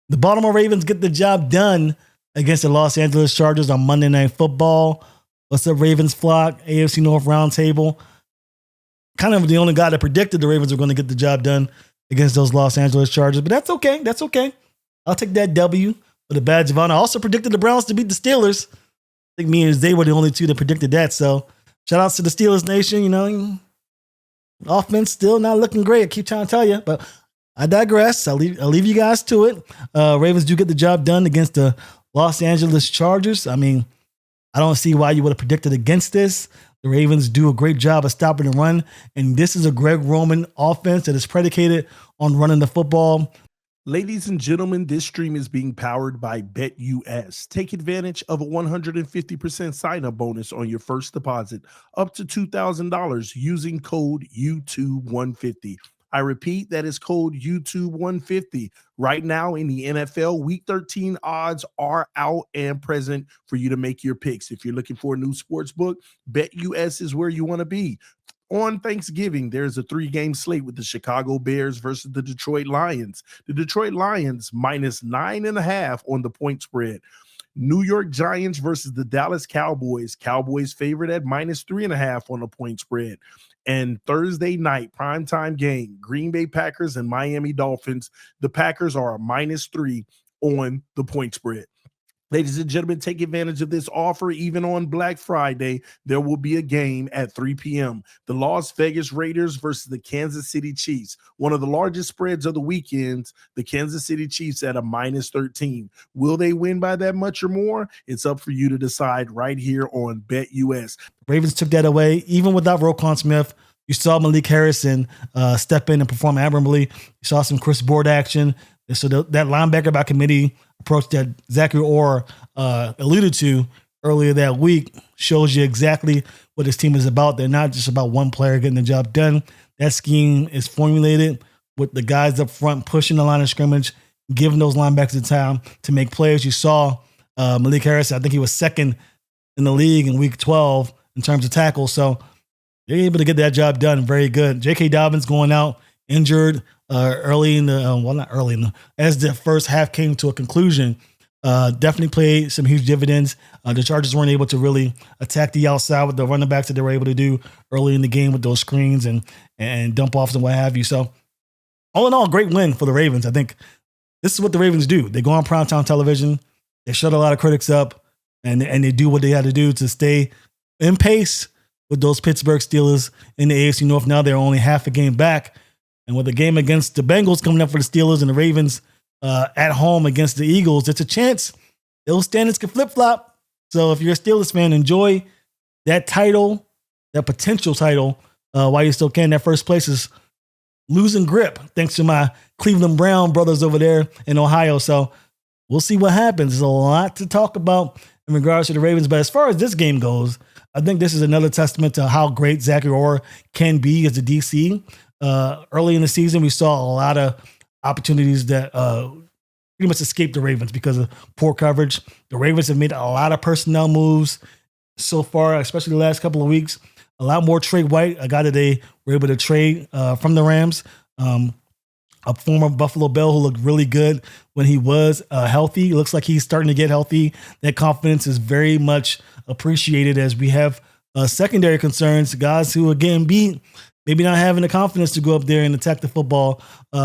The Baltimore Ravens get the job done against the Los Angeles Chargers on Monday Night Football. What's up, Ravens flock? AFC North Roundtable. Kind of the only guy that predicted the Ravens were going to get the job done against those Los Angeles Chargers, but that's okay. That's okay. I'll take that W with a badge of honor. I also predicted the Browns to beat the Steelers. I think me and Zay were the only two that predicted that. So shout outs to the Steelers Nation. You know, offense still not looking great. I keep trying to tell you, but I digress. I'll leave you guys to it. Ravens do get the job done against the Los Angeles Chargers. I mean, I don't see why you would have predicted against this. The Ravens do a great job of stopping the run, and this is a Greg Roman offense that is predicated on running the football. Ladies and gentlemen, this stream is being powered by BetUS. Take advantage of a 150% sign-up bonus on your first deposit up to $2,000 using code YouTube150. I repeat, that is code YouTube150. Right now in the NFL, Week 13 odds are out and present for you to make your picks. If you're looking for a new sports book, BetUS is where you want to be. On Thanksgiving, there's a 3-game slate with the Chicago Bears versus the Detroit Lions. The Detroit Lions minus 9.5 on the point spread. New York Giants versus the Dallas Cowboys. Cowboys favored at minus 3.5 on the point spread. And Thursday night, primetime game, Green Bay Packers and Miami Dolphins. The Packers are a minus 3 on the point spread. Ladies and gentlemen, take advantage of this offer. Even on Black Friday, there will be a game at 3 p.m. The Las Vegas Raiders versus the Kansas City Chiefs. One of the largest spreads of the weekends, the Kansas City Chiefs at a minus 13. Will they win by that much or more? It's up for you to decide right here on BetUS. Ravens took that away. Even without Roquan Smith, you saw Malik Harrison step in and perform admirably. You saw some Chris Board action. So that linebacker by committee approach that Zachary Orr alluded to earlier that week shows you exactly what this team is about. They're not just about one player getting the job done. That scheme is formulated with the guys up front pushing the line of scrimmage, giving those linebackers the time to make plays. You saw Malik Harrison, I think he was second in the league in week 12 in terms of tackles. So they're able to get that job done. Very good. J.K. Dobbins going out injured early in the, as the first half came to a conclusion, definitely played some huge dividends. The Chargers weren't able to really attack the outside with the running backs that they were able to do early in the game with those screens and dump offs and what have you. So all in all, great win for the Ravens. I think this is what the Ravens do. They go on primetime television. They shut a lot of critics up and they do what they had to do to stay in pace with those Pittsburgh Steelers in the AFC North. Now they're only half a game back. And with the game against the Bengals coming up for the Steelers and the Ravens at home against the Eagles, it's a chance those standings can flip-flop. So if you're a Steelers fan, enjoy that title, that potential title, while you still can. That first place is losing grip thanks to my Cleveland Brown brothers over there in Ohio. So we'll see what happens. There's a lot to talk about in regards to the Ravens. But as far as this game goes, I think this is another testament to how great Zachary Orr can be as a DC. Early in the season, we saw a lot of opportunities that pretty much escaped the Ravens because of poor coverage. The Ravens have made a lot of personnel moves so far, especially the last couple of weeks. A lot more Trey White, a guy that they were able to trade from the Rams. A former Buffalo Bill who looked really good when he was healthy. It looks like he's starting to get healthy. That confidence is very much appreciated as we have secondary concerns, guys who are getting beat, maybe not having the confidence to go up there and attack the football.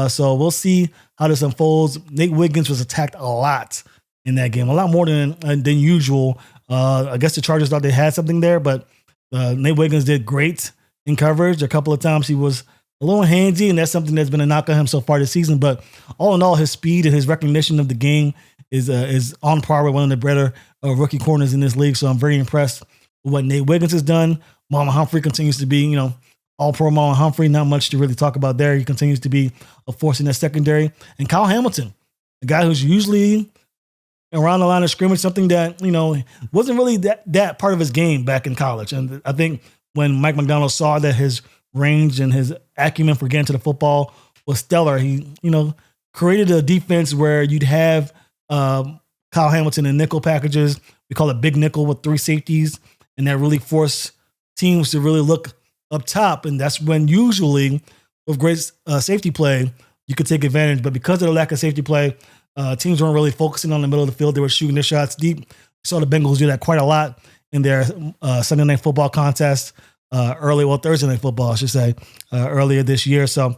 So we'll see how this unfolds. Nate Wiggins was attacked a lot in that game, a lot more than usual. I guess the Chargers thought they had something there, but Nate Wiggins did great in coverage. A couple of times he was a little handsy, and that's something that's been a knock on him so far this season. But all in all, his speed and his recognition of the game is on par with one of the better rookie corners in this league. So I'm very impressed with what Nate Wiggins has done. Marlon Humphrey continues to be, all-pro Marlon Humphrey. Not much to really talk about there. He continues to be a force in that secondary. And Kyle Hamilton, a guy who's usually around the line of scrimmage, something that, wasn't really that part of his game back in college. And I think when Mike McDonald saw that his range and his acumen for getting to the football was stellar, he, created a defense where you'd have Kyle Hamilton in nickel packages. We call it big nickel with 3 safeties. And that really forced teams to really look up top. And that's when usually with great safety play, you could take advantage. But because of the lack of safety play, Teams weren't really focusing on the middle of the field. They were shooting their shots deep. We saw the Bengals do that quite a lot in their Sunday Night Football contest Thursday Night Football, I should say, earlier this year. So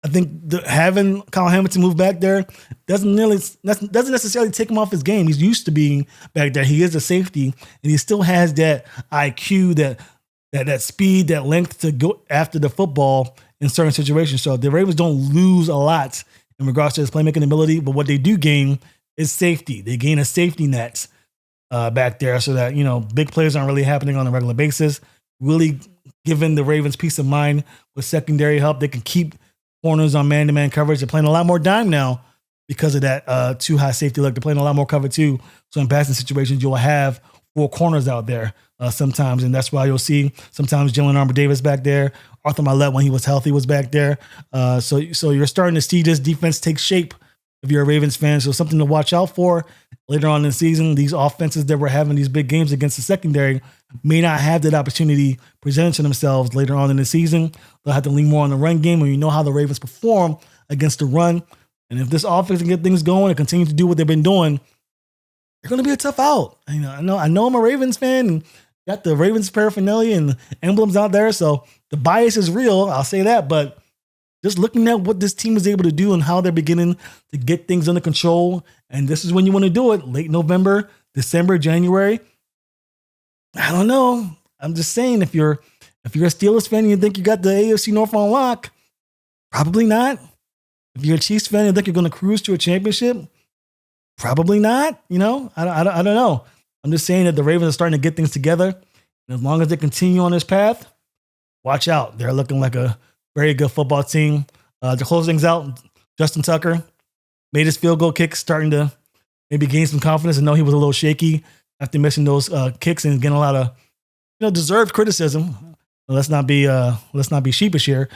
I think having Kyle Hamilton move back there doesn't necessarily take him off his game. He's used to being back there. He is a safety, and he still has that IQ, that speed, that length to go after the football in certain situations. So the Ravens don't lose a lot in regards to his playmaking ability, but what they do gain is safety. They gain a safety net back there so that, big plays aren't really happening on a regular basis, really giving the Ravens peace of mind with secondary help. They can keep corners on man-to-man coverage. They're playing a lot more dime now because of that too high safety look. They're playing a lot more cover too. So in passing situations, you'll have 4 corners out there sometimes, and that's why you'll see sometimes Jalen Armour-Davis back there. Arthur Maulet, when he was healthy, was back there. So you're starting to see this defense take shape if you're a Ravens fan. So something to watch out for later on in the season. These offenses that we're having these big games against the secondary may not have that opportunity presented to themselves later on in the season. They'll have to lean more on the run game, and you know how the Ravens perform against the run. And if this offense can get things going and continue to do what they've been doing, they're going to be a tough out. I know I'm a Ravens fan and got the Ravens paraphernalia and emblems out there, so the bias is real. I'll say that, but just looking at what this team is able to do and how they're beginning to get things under control, and this is when you want to do it, late November, December, January. I don't know. I'm just saying, if you're a Steelers fan and you think you got the AFC North on lock, probably not. If you're a Chiefs fan and think you're going to cruise to a championship, probably not. I don't know. I'm just saying that the Ravens are starting to get things together, and as long as they continue on this path, watch out. They're looking like a very good football team. To close things out, Justin Tucker made his field goal kick, starting to maybe gain some confidence. I know he was a little shaky after missing those kicks and getting a lot of deserved criticism. Let's not be sheepish here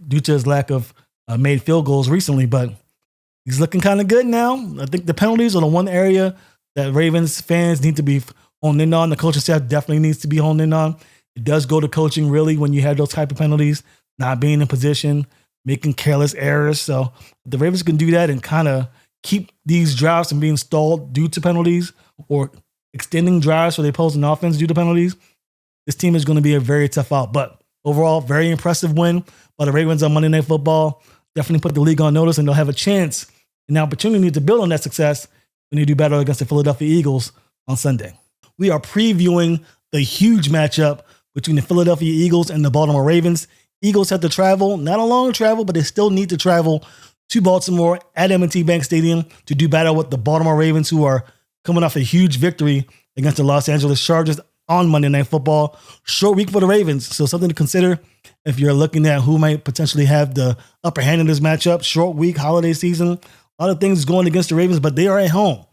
due to his lack of made field goals recently, but he's looking kind of good now. I think the penalties are the one area that Ravens fans need to be honed in on. The coaching staff definitely needs to be honed in on. It does go to coaching, really, when you have those type of penalties, not being in position, making careless errors. So the Ravens can do that and kind of keep these drives from being stalled due to penalties, or extending drives for the opposing offense due to penalties. This team is going to be a very tough out. But overall, very impressive win by the Ravens on Monday Night Football. Definitely put the league on notice, and they'll have a chance and an opportunity to build on that success when they do battle against the Philadelphia Eagles on Sunday. We are previewing the huge matchup between the Philadelphia Eagles and the Baltimore Ravens. Eagles have to travel, not a long travel, but they still need to travel to Baltimore at M&T Bank Stadium to do battle with the Baltimore Ravens, who are coming off a huge victory against the Los Angeles Chargers on Monday Night Football. Short week for the Ravens, so something to consider if you're looking at who might potentially have the upper hand in this matchup. Short week, holiday season, a lot of things going against the Ravens, but they are at home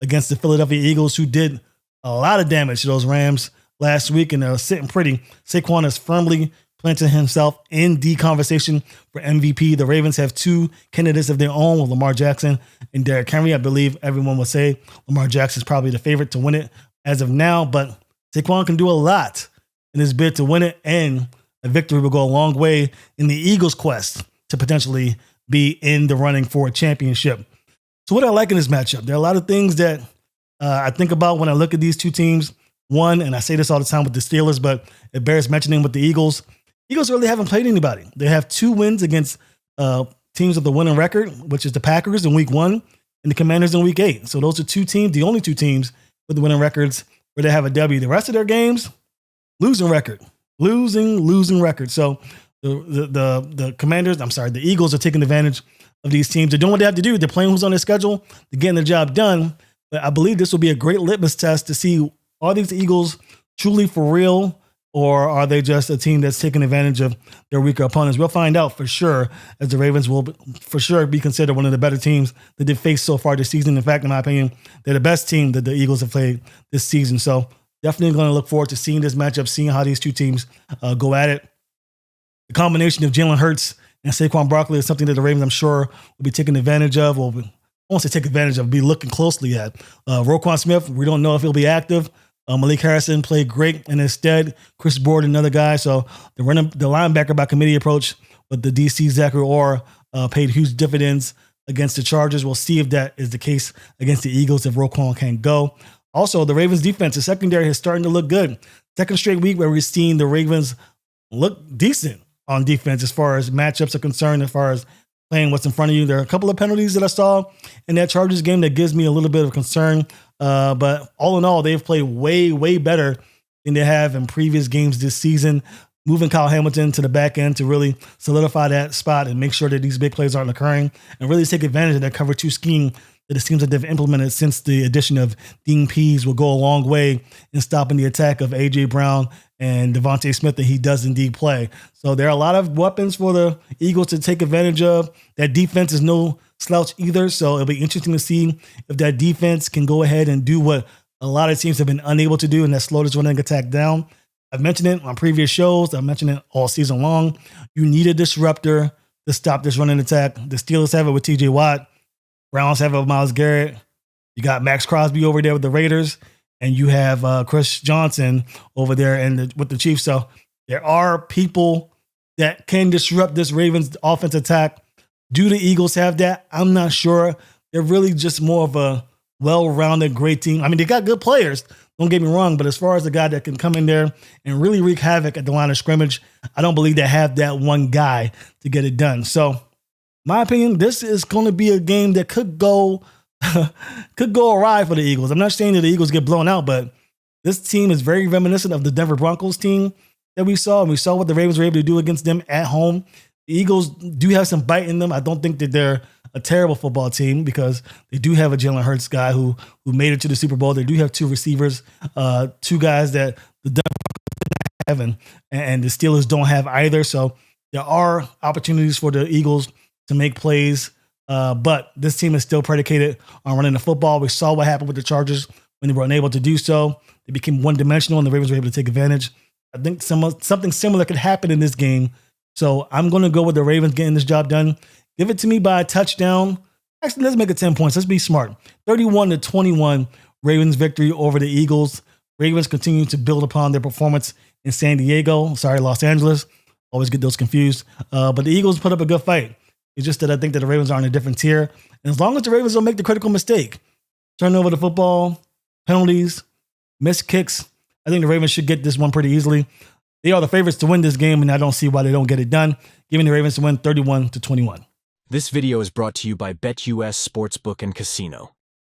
against the Philadelphia Eagles, who did a lot of damage to those Rams last week, and they're sitting pretty. Saquon is firmly planted himself in the conversation for MVP. The Ravens have 2 candidates of their own, with Lamar Jackson and Derrick Henry. I believe everyone would say Lamar Jackson is probably the favorite to win it as of now, but Saquon can do a lot in his bid to win it, and a victory will go a long way in the Eagles' quest to potentially be in the running for a championship. So what I like in this matchup, there are a lot of things that I think about when I look at these two teams. One, and I say this all the time with the Steelers, but it bears mentioning with the Eagles. Eagles really haven't played anybody. They have 2 wins against teams with the winning record, which is the Packers in week 1 and the Commanders in week 8. So those are 2 teams, the only 2 teams with the winning records where they have a W. The rest of their games, losing record. Losing record. So the Commanders, the Eagles are taking advantage of these teams. They're doing what they have to do. They're playing who's on their schedule. They're getting the job done. But I believe this will be a great litmus test to see, are these Eagles truly for real, or are they just a team that's taking advantage of their weaker opponents? We'll find out for sure, as the Ravens will for sure be considered one of the better teams that they've faced so far this season. In fact, in my opinion, they're the best team that the Eagles have played this season. So definitely going to look forward to seeing this matchup, seeing how these 2 teams go at it. The combination of Jalen Hurts and Saquon Barkley is something that the Ravens, I'm sure, will be taking advantage of. I won't say take advantage of, be looking closely at. Roquan Smith, we don't know if he'll be active. Malik Harrison played great in his stead. Chris Board, another guy. So the linebacker by committee approach with the DC Zachary Orr paid huge dividends against the Chargers. We'll see if that is the case against the Eagles if Roquan can't go. Also, the Ravens defense, the secondary is starting to look good. Second straight week where we've seen the Ravens look decent on defense as far as matchups are concerned, as far as playing what's in front of you. There are a couple of penalties that I saw in that Chargers game that gives me a little bit of concern. But all in all, they've played way, way better than they have in previous games this season. Moving Kyle Hamilton to the back end to really solidify that spot and make sure that these big plays aren't occurring and really take advantage of that cover two scheme that it seems like they've implemented since the addition of Dean Pease will go a long way in stopping the attack of A.J. Brown and Devontae Smith that he does indeed play. So there are a lot of weapons for the Eagles to take advantage of. That defense is no slouch either, so it'll be interesting to see if that defense can go ahead and do what a lot of teams have been unable to do, and that slow this running attack down. I've mentioned it on previous shows. I've mentioned it all season long. You need a disruptor to stop this running attack. The Steelers have it with T.J. Watt. Browns have it with Myles Garrett. You got Max Crosby over there with the Raiders, and you have Chris Johnson over there with the Chiefs. So there are people that can disrupt this Ravens offense attack. Do the Eagles have that? I'm not sure. They're really just more of a well-rounded, great team. I mean, they got good players. Don't get me wrong, but as far as the guy that can come in there and really wreak havoc at the line of scrimmage, I don't believe they have that one guy to get it done. So, my opinion, this is going to be a game that could go awry for the Eagles. I'm not saying that the Eagles get blown out, but this team is very reminiscent of the Denver Broncos team that we saw, and we saw what the Ravens were able to do against them at home. The Eagles do have some bite in them. I don't think that they're a terrible football team because they do have a Jalen Hurts guy who made it to the Super Bowl. They do have two receivers, two guys that the Denver Broncos didn't have, and the Steelers don't have either. So there are opportunities for the Eagles to make plays, but this team is still predicated on running the football. We saw what happened with the Chargers when they were unable to do so. They became one-dimensional, and the Ravens were able to take advantage. I think something similar could happen in this game. So I'm going to go with the Ravens getting this job done. Give it to me by a touchdown. Actually, let's make it 10 points. Let's be smart. 31-21 Ravens victory over the Eagles. Ravens continue to build upon their performance in San Diego. Sorry, Los Angeles. Always get those confused. But the Eagles put up a good fight. It's just that I think that the Ravens are in a different tier. And as long as the Ravens don't make the critical mistake, turn over the football, penalties, missed kicks, I think the Ravens should get this one pretty easily. They are the favorites to win this game, and I don't see why they don't get it done, giving the Ravens to win 31-21. This video is brought to you by BetUS Sportsbook and Casino.